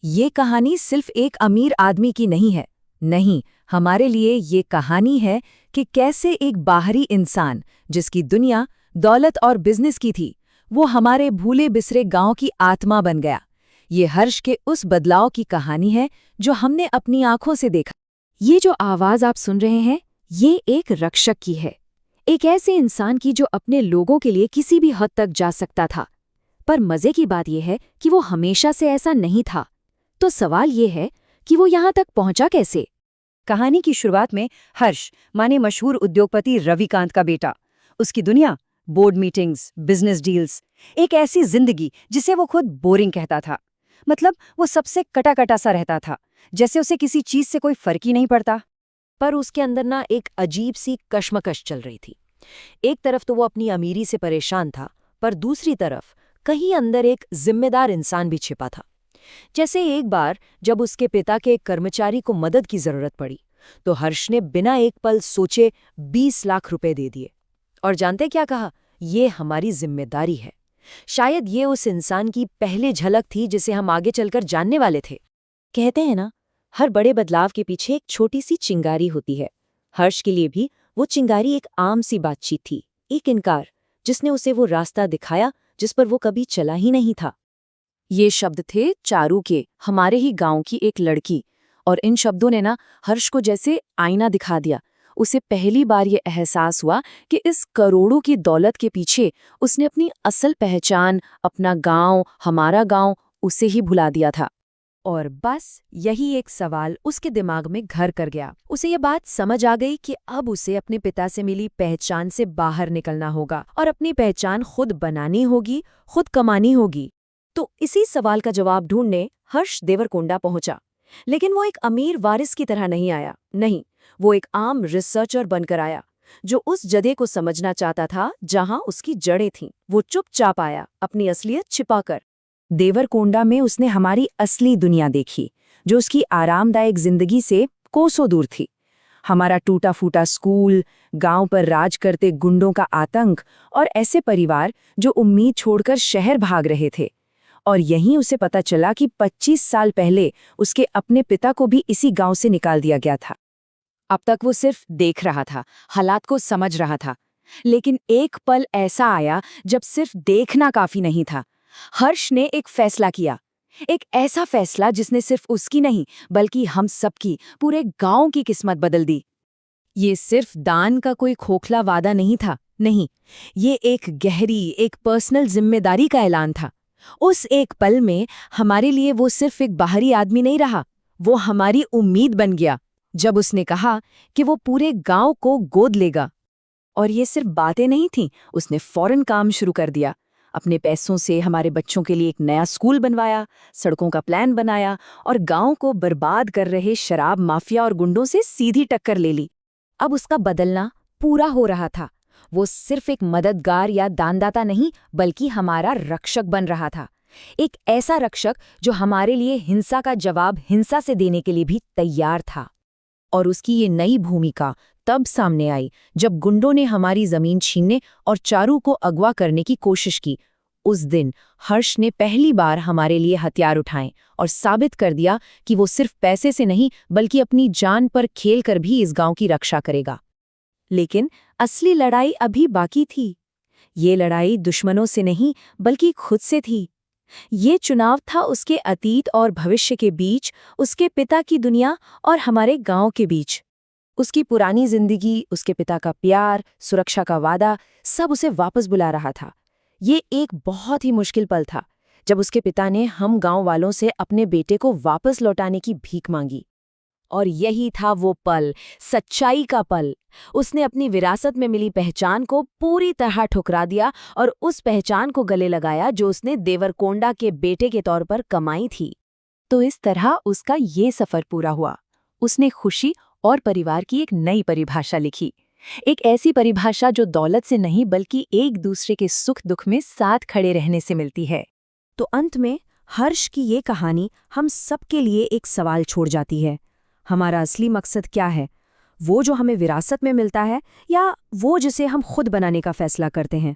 ये कहानी सिर्फ एक अमीर आदमी की नहीं है। नहीं, हमारे लिए ये कहानी है कि कैसे एक बाहरी इंसान, जिसकी दुनिया दौलत और बिजनेस की थी, वो हमारे भूले बिसरे गांव की आत्मा बन गया। ये हर्ष के उस बदलाव की कहानी है जो हमने अपनी आंखों से देखा। ये जो आवाज आप सुन रहे हैं, ये एक रक्षक की है। एक ऐसे इंसान की जो अपने लोगों के लिए किसी भी हद तक जा सकता था। पर मजे की बात यह है कि वो हमेशा से ऐसा नहीं था। तो सवाल ये है कि वो यहाँ तक पहुंचा कैसे? कहानी की शुरुआत में हर्ष माने मशहूर उद्योगपति रविकांत का बेटा, उसकी दुनिया बोर्ड मीटिंग्स, बिजनेस डील्स, एक ऐसी जिंदगी जिसे वो खुद बोरिंग कहता था। मतलब वो सबसे कटा-कटा सा रहता था, जैसे उसे किसी चीज से कोई फर्क ही नहीं पड़ता। पर उसके अंदर ना एक अजीब सी कश्मकश चल रही थी। एक तरफ तो वो अपनी अमीरी से परेशान था, पर दूसरी तरफ कहीं अंदर एक जिम्मेदार इंसान भी छिपा था। जैसे एक बार जब उसके पिता के एक कर्मचारी को मदद की जरूरत पड़ी, तो हर्ष ने बिना एक पल सोचे 20 लाख रुपए दे दिए। और जानते क्या कहा? ये हमारी जिम्मेदारी है। शायद ये उस इंसान की पहली झलक थी जिसे हम आगे चलकर जानने वाले थे। कहते हैं ना, हर बड़े बदलाव के पीछे एक छोटी सी चिंगारी होती है। हर्ष के लिए भी वो चिंगारी एक आम सी बातचीत थी, एक इनकार, जिसने उसे वो रास्ता दिखाया जिस पर वो कभी चला ही नहीं था। ये शब्द थे चारू के, हमारे ही गांव की एक लड़की। और इन शब्दों ने ना हर्ष को जैसे आईना दिखा दिया। उसे पहली बार ये एहसास हुआ कि इस करोड़ों की दौलत के पीछे उसने अपनी असल पहचान, अपना गांव, हमारा गांव, उसे ही भुला दिया था। और बस यही एक सवाल उसके दिमाग में घर कर गया। उसे ये बात समझ आ गई कि अब उसे अपने पिता से मिली पहचान से बाहर निकलना होगा और अपनी पहचान खुद बनानी होगी, खुद कमानी होगी। तो इसी सवाल का जवाब ढूंढने हर्ष देवरकोंडा पहुंचा। लेकिन वो एक अमीर वारिस की तरह नहीं आया। नहीं, वो एक आम रिसर्चर बनकर आया, जो उस जगह को समझना चाहता था जहां उसकी जड़ें थीं। वो चुपचाप आया, अपनी असलियत छिपाकर। देवरकोंडा में उसने हमारी असली दुनिया देखी, जो उसकी आरामदायक जिंदगी से कोसों दूर थी। हमारा टूटा फूटा स्कूल, गांव पर राज करते गुंडों का आतंक और ऐसे परिवार जो उम्मीद छोड़कर शहर भाग रहे थे। और यहीं उसे पता चला कि 25 साल पहले उसके अपने पिता को भी इसी गांव से निकाल दिया गया था। अब तक वो सिर्फ देख रहा था, हालात को समझ रहा था। लेकिन एक पल ऐसा आया जब सिर्फ देखना काफी नहीं था। हर्ष ने एक फैसला किया, एक ऐसा फैसला जिसने सिर्फ उसकी नहीं बल्कि हम सबकी, पूरे गांव की किस्मत बदल दी। ये सिर्फ दान का कोई खोखला वादा नहीं था, नहीं, ये एक गहरी, एक पर्सनल जिम्मेदारी का ऐलान था। उस एक पल में हमारे लिए वो सिर्फ एक बाहरी आदमी नहीं रहा, वो हमारी उम्मीद बन गया। जब उसने कहा कि वो पूरे गांव को गोद लेगा। और ये सिर्फ बातें नहीं थीं, उसने फौरन काम शुरू कर दिया। अपने पैसों से हमारे बच्चों के लिए एक नया स्कूल बनवाया, सड़कों का प्लान बनाया और गांव को बर्बाद कर रहे शराब माफिया और गुंडों से सीधी टक्कर ले ली। अब उसका बदलना पूरा हो रहा था। वो सिर्फ एक मददगार या दानदाता नहीं, बल्कि हमारा रक्षक बन रहा था। एक ऐसा रक्षक जो हमारे लिए हिंसा का जवाब हिंसा से देने के लिए भी तैयार था। और उसकी ये नई भूमिका तब सामने आई जब गुंडों ने हमारी जमीन छीनने और चारू को अगवा करने की कोशिश की। उस दिन हर्ष ने पहली बार हमारे लिए हथियार उठाए और साबित कर दिया कि वो सिर्फ पैसे से नहीं बल्कि अपनी जान पर खेलकर भी इस गांव की रक्षा करेगा। लेकिन असली लड़ाई अभी बाकी थी। ये लड़ाई दुश्मनों से नहीं बल्कि खुद से थी। ये चुनाव था उसके अतीत और भविष्य के बीच, उसके पिता की दुनिया और हमारे गांव के बीच। उसकी पुरानी जिंदगी, उसके पिता का प्यार, सुरक्षा का वादा, सब उसे वापस बुला रहा था। ये एक बहुत ही मुश्किल पल था जब उसके पिता ने हम गांव वालों से अपने बेटे को वापस लौटाने की भीख मांगी। और यही था वो पल, सच्चाई का पल। उसने अपनी विरासत में मिली पहचान को पूरी तरह ठुकरा दिया और उस पहचान को गले लगाया जो उसने देवरकोंडा के बेटे के तौर पर कमाई थी। तो इस तरह उसका ये सफर पूरा हुआ। उसने खुशी और परिवार की एक नई परिभाषा लिखी, एक ऐसी परिभाषा जो दौलत से नहीं बल्कि एक दूसरे के सुख दुख में साथ खड़े रहने से मिलती है। तो अंत में हर्ष की ये कहानी हम सबके लिए एक सवाल छोड़ जाती है। हमारा असली मकसद क्या है? वो जो हमें विरासत में मिलता है या वो जिसे हम खुद बनाने का फैसला करते हैं?